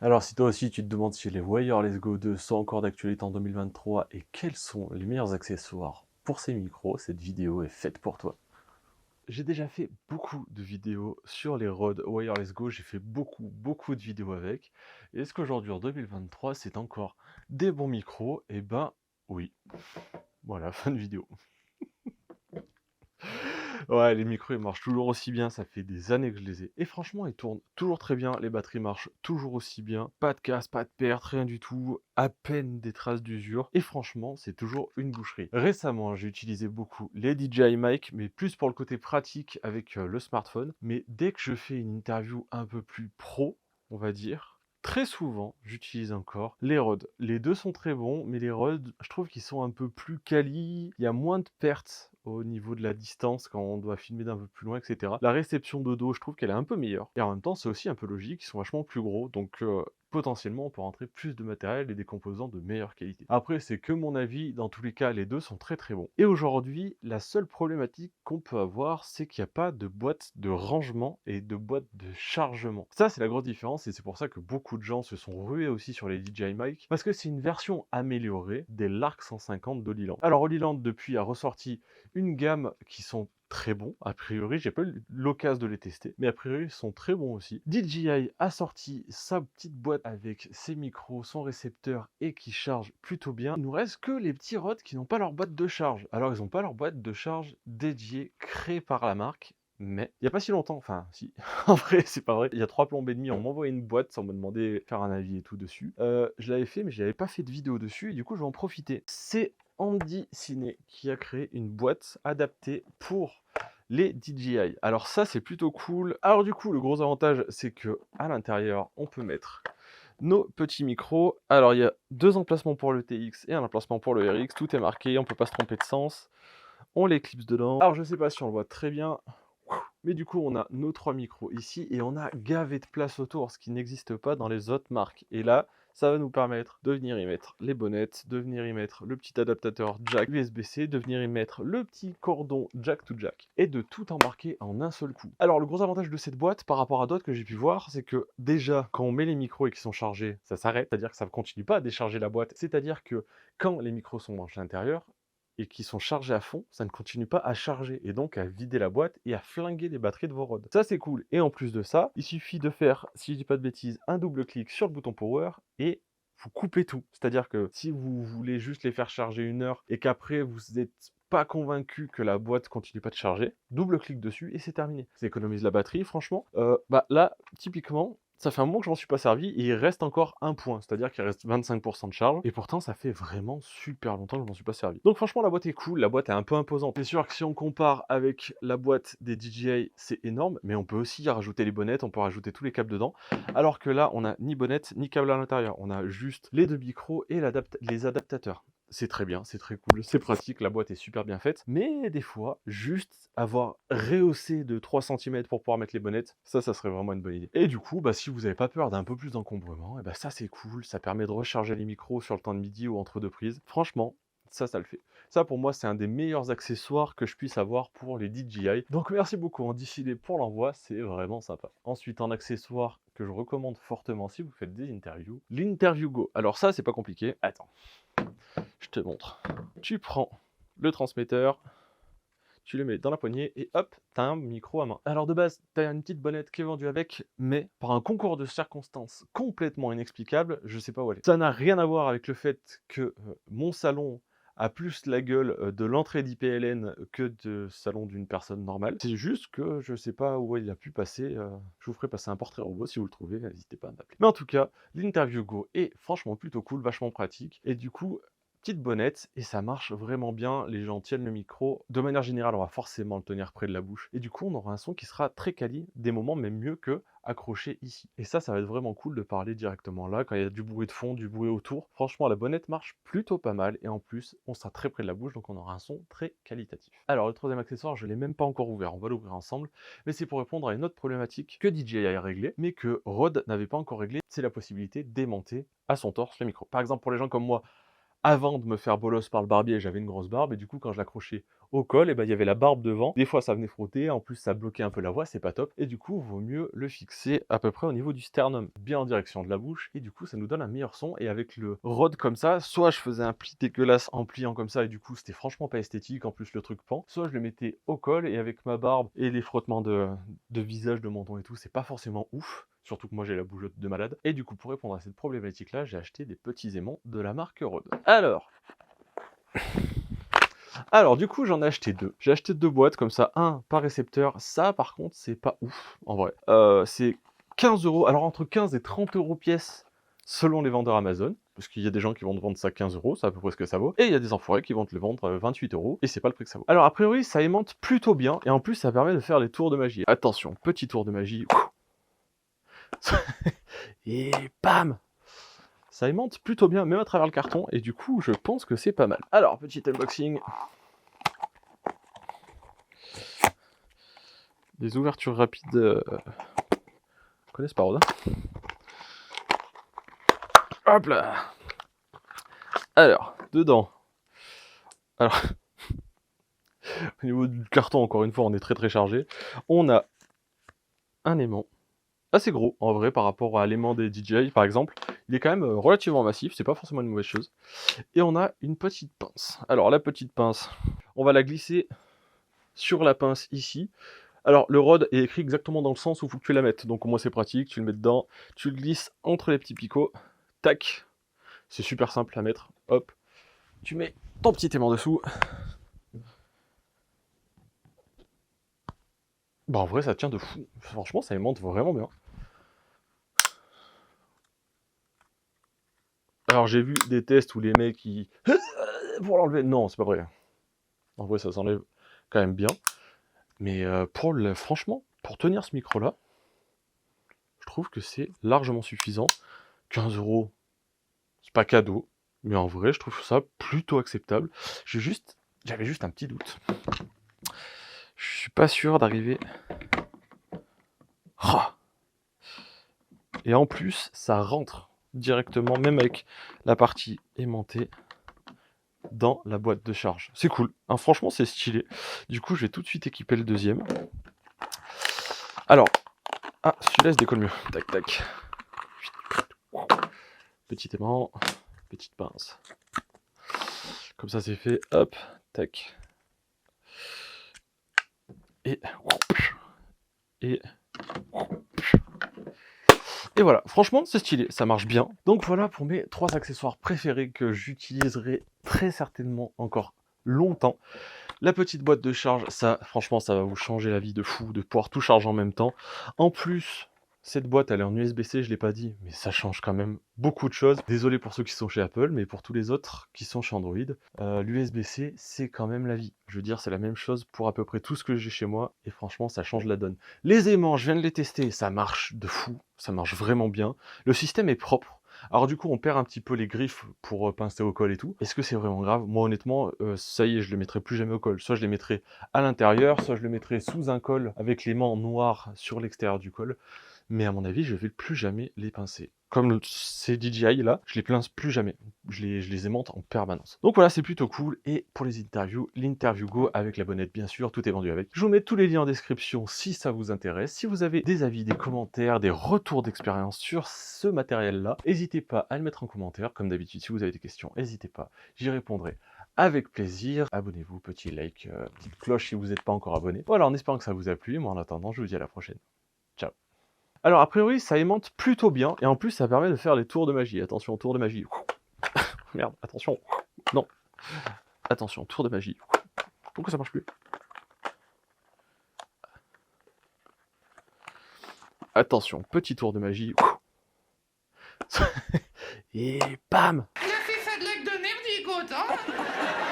Alors si toi aussi tu te demandes si les Wireless Go 2 sont encore d'actualité en 2023 et quels sont les meilleurs accessoires pour ces micros, cette vidéo est faite pour toi. J'ai déjà fait beaucoup de vidéos sur les Rode Wireless Go, j'ai fait beaucoup de vidéos avec. Et est-ce qu'aujourd'hui en 2023 c'est encore des bons micros? Eh ben oui. Voilà, fin de vidéo. Ouais, les micros, ils marchent toujours aussi bien, ça fait des années que je les ai. Et franchement, ils tournent toujours très bien, les batteries marchent toujours aussi bien. Pas de casse, pas de perte, rien du tout. À peine des traces d'usure. Et franchement, c'est toujours une boucherie. Récemment, j'ai utilisé beaucoup les DJI Mic, mais plus pour le côté pratique avec le smartphone. Mais dès que je fais une interview un peu plus pro, on va dire, très souvent, j'utilise encore les Rode. Les deux sont très bons, mais les Rode, je trouve qu'ils sont un peu plus quali. Il y a moins de pertes au niveau de la distance quand on doit filmer d'un peu plus loin, etc. La réception de dos, je trouve qu'elle est un peu meilleure. Et en même temps, c'est aussi un peu logique, ils sont vachement plus gros. Donc potentiellement, on peut rentrer plus de matériel et des composants de meilleure qualité. Après, c'est que mon avis. Dans tous les cas, les deux sont très bons. Et aujourd'hui, la seule problématique qu'on peut avoir, c'est qu'il n'y a pas de boîte de rangement et de boîte de chargement. Ça, c'est la grosse différence et c'est pour ça que beaucoup de gens se sont rués aussi sur les DJI Mic parce que c'est une version améliorée des Lark 150 d'Oliland. Alors, Oliland, depuis, a ressorti une gamme qui sont très bons, a priori, j'ai pas eu l'occasion de les tester, mais a priori, ils sont très bons aussi. DJI a sorti sa petite boîte avec ses micros, son récepteur et qui charge plutôt bien. Il nous reste que les petits Rode qui n'ont pas leur boîte de charge. Alors, ils n'ont pas leur boîte de charge dédiée, créée par la marque, mais il n'y a pas si longtemps, enfin si, en vrai c'est pas vrai, il y a 3 plombes et demi, on m'envoyait une boîte sans me demander de faire un avis et tout dessus. Je l'avais fait mais je n'avais pas fait de vidéo dessus et du coup je vais en profiter. C'est Andy Ciné qui a créé une boîte adaptée pour les DJI. Alors ça c'est plutôt cool. Alors du coup le gros avantage c'est que à l'intérieur on peut mettre nos petits micros. Alors il y a 2 emplacements pour le TX et un emplacement pour le RX, tout est marqué, on peut pas se tromper de sens. On les clipse dedans. Alors je sais pas si on le voit très bien, mais du coup on a nos 3 micros ici et on a gavé de place autour, ce qui n'existe pas dans les autres marques. Et là, ça va nous permettre de venir y mettre les bonnettes, de venir y mettre le petit adaptateur jack USB-C, de venir y mettre le petit cordon jack to jack et de tout embarquer en un seul coup. Alors le gros avantage de cette boîte par rapport à d'autres que j'ai pu voir, c'est que déjà quand on met les micros et qu'ils sont chargés, ça s'arrête, c'est-à-dire que ça ne continue pas à décharger la boîte, c'est-à-dire que quand les micros sont branchés à l'intérieur, et qui sont chargés à fond, ça ne continue pas à charger et donc à vider la boîte et à flinguer les batteries de vos rods. Ça c'est cool. Et en plus de ça, il suffit de faire, si je dis pas de bêtises, un double clic sur le bouton power et vous coupez tout. C'est-à-dire que si vous voulez juste les faire charger 1 heure et qu'après vous n'êtes pas convaincu que la boîte continue pas de charger, double clic dessus et c'est terminé. Ça économise la batterie, franchement. Bah là, typiquement, ça fait un moment que je m'en suis pas servi et il reste encore un point, c'est-à-dire qu'il reste 25% de charge et pourtant ça fait vraiment super longtemps que je m'en suis pas servi. Donc franchement la boîte est cool, la boîte est un peu imposante. C'est sûr que si on compare avec la boîte des DJI, c'est énorme, mais on peut aussi y rajouter les bonnettes, on peut rajouter tous les câbles dedans, alors que là on a ni bonnette ni câble à l'intérieur, on a juste les 2 micros et les adaptateurs. C'est très bien, c'est très cool, c'est pratique, la boîte est super bien faite, mais des fois, juste avoir rehaussé de 3 cm pour pouvoir mettre les bonnettes, ça serait vraiment une bonne idée. Et du coup, bah, si vous n'avez pas peur d'un peu plus d'encombrement, et bah, ça c'est cool, ça permet de recharger les micros sur le temps de midi ou entre deux prises. Franchement, ça le fait. Ça pour moi, c'est un des meilleurs accessoires que je puisse avoir pour les DJI. Donc merci beaucoup, en décidé pour l'envoi, c'est vraiment sympa. Ensuite, un accessoire que je recommande fortement si vous faites des interviews, l'Interview Go. Alors ça, c'est pas compliqué. Attends. Je te montre. Tu prends le transmetteur, tu le mets dans la poignée et hop, t'as un micro à main. Alors de base, t'as une petite bonnette qui est vendue avec, mais par un concours de circonstances complètement inexplicable, je sais pas où elle est. Ça n'a rien à voir avec le fait que mon salon a plus la gueule de l'entrée d'IPLN que de salon d'une personne normale. C'est juste que je sais pas où il a pu passer. Je vous ferai passer un portrait robot si vous le trouvez, n'hésitez pas à m'appeler. Mais en tout cas, l'Interview Go est franchement plutôt cool, vachement pratique. Et du coup, petite bonnette et ça marche vraiment bien, les gens tiennent le micro. De manière générale, on va forcément le tenir près de la bouche. Et du coup, on aura un son qui sera très quali, des moments même mieux que accroché ici. Et ça va être vraiment cool de parler directement là, quand il y a du bruit de fond, du bruit autour. Franchement, la bonnette marche plutôt pas mal et en plus, on sera très près de la bouche, donc on aura un son très qualitatif. Alors, le troisième accessoire, je ne l'ai même pas encore ouvert, on va l'ouvrir ensemble, mais c'est pour répondre à une autre problématique que DJI a réglée, mais que Rode n'avait pas encore réglé, c'est la possibilité d'aimanter à son torse le micro. Par exemple, pour les gens comme moi, avant de me faire bolos par le barbier, j'avais une grosse barbe et du coup quand je l'accrochais au col, et ben il y avait la barbe devant. Des fois ça venait frotter, en plus ça bloquait un peu la voix, c'est pas top. Et du coup, vaut mieux le fixer à peu près au niveau du sternum, bien en direction de la bouche, et du coup ça nous donne un meilleur son. Et avec le Rode comme ça, soit je faisais un pli dégueulasse en pliant comme ça et du coup c'était franchement pas esthétique, en plus le truc pend, soit je le mettais au col et avec ma barbe et les frottements de visage, de menton et tout, c'est pas forcément ouf. Surtout que moi j'ai la bougeotte de malade. Et du coup, pour répondre à cette problématique là, j'ai acheté des petits aimants de la marque Rode. Alors du coup j'en ai acheté deux. J'ai acheté deux boîtes comme ça, un par récepteur. Ça par contre c'est pas ouf en vrai. C'est 15 euros, alors entre 15 et 30 euros pièce selon les vendeurs Amazon. Parce qu'il y a des gens qui vont te vendre ça 15 euros, c'est à peu près ce que ça vaut. Et il y a des enfoirés qui vont te le vendre 28 euros, et c'est pas le prix que ça vaut. Alors a priori ça aimante plutôt bien, et en plus ça permet de faire les tours de magie. Attention, petit tour de magie. Et bam! Ça aimante plutôt bien, même à travers le carton, et du coup je pense que c'est pas mal. Alors, petit unboxing. Des ouvertures rapides. Je connais ce parole. Hop là. Alors, dedans. Alors, au niveau du carton, encore une fois, on est très chargé. On a un aimant assez gros, en vrai, par rapport à l'aimant des DJI, par exemple. Il est quand même relativement massif, c'est pas forcément une mauvaise chose. Et on a une petite pince. Alors, la petite pince, on va la glisser sur la pince ici. Alors, le Rode est écrit exactement dans le sens où il faut que tu la mettes. Donc, au moins, c'est pratique. Tu le mets dedans, tu le glisses entre les petits picots. Tac. C'est super simple à mettre. Hop. Tu mets ton petit aimant dessous. Bah, en vrai, ça tient de fou. Franchement, ça aimante vraiment bien. Alors, j'ai vu des tests où les mecs, ils... pour l'enlever. Non, c'est pas vrai. En vrai, ça s'enlève quand même bien. Mais franchement, pour tenir ce micro-là, je trouve que c'est largement suffisant. 15 euros, c'est pas cadeau, mais en vrai, je trouve ça plutôt acceptable. J'avais juste un petit doute. Je suis pas sûr d'arriver. Et en plus, ça rentre directement, même avec la partie aimantée, dans la boîte de charge. C'est cool, hein, franchement c'est stylé. Du coup, je vais tout de suite équiper le deuxième. Alors, celui-là il se décolle mieux. Tac, tac. Petit aimant, petite pince. Comme ça c'est fait, hop, tac. Et voilà, franchement c'est stylé, ça marche bien. Donc voilà pour mes 3 accessoires préférés que j'utiliserai très certainement encore longtemps. La petite boîte de charge, ça franchement ça va vous changer la vie de fou, de pouvoir tout charger en même temps. En plus, cette boîte elle est en USB-C, je l'ai pas dit, mais ça change quand même beaucoup de choses. Désolé pour ceux qui sont chez Apple, mais pour tous les autres qui sont chez Android, l'USB-C c'est quand même la vie. Je veux dire, c'est la même chose pour à peu près tout ce que j'ai chez moi, et franchement ça change la donne. Les aimants, je viens de les tester, ça marche de fou, ça marche vraiment bien. Le système est propre. Alors du coup, on perd un petit peu les griffes pour pincer au col et tout. Est-ce que c'est vraiment grave? Moi honnêtement, ça y est, je le mettrai plus jamais au col. Soit je les mettrai à l'intérieur, soit je le mettrai sous un col avec l'aimant noir sur l'extérieur du col. Mais à mon avis, je vais plus jamais les pincer. Comme ces DJI là, je les pince plus jamais. Je les aimante en permanence. Donc voilà, c'est plutôt cool. Et pour les interviews, l'Interview Go avec la bonnette, bien sûr, tout est vendu avec. Je vous mets tous les liens en description si ça vous intéresse. Si vous avez des avis, des commentaires, des retours d'expérience sur ce matériel-là, n'hésitez pas à le mettre en commentaire. Comme d'habitude, si vous avez des questions, n'hésitez pas, j'y répondrai avec plaisir. Abonnez-vous, petit like, petite cloche si vous n'êtes pas encore abonné. Voilà, en espérant que ça vous a plu. Moi, en attendant, je vous dis à la prochaine. Ciao. Alors, a priori, ça aimante plutôt bien, et en plus, ça permet de faire les tours de magie. Attention, tour de magie. Merde, attention. Non. Attention, tour de magie. Pourquoi ça marche plus? Attention, petit tour de magie. Et bam! Il a fait ça de l'acte de nerdigote, hein.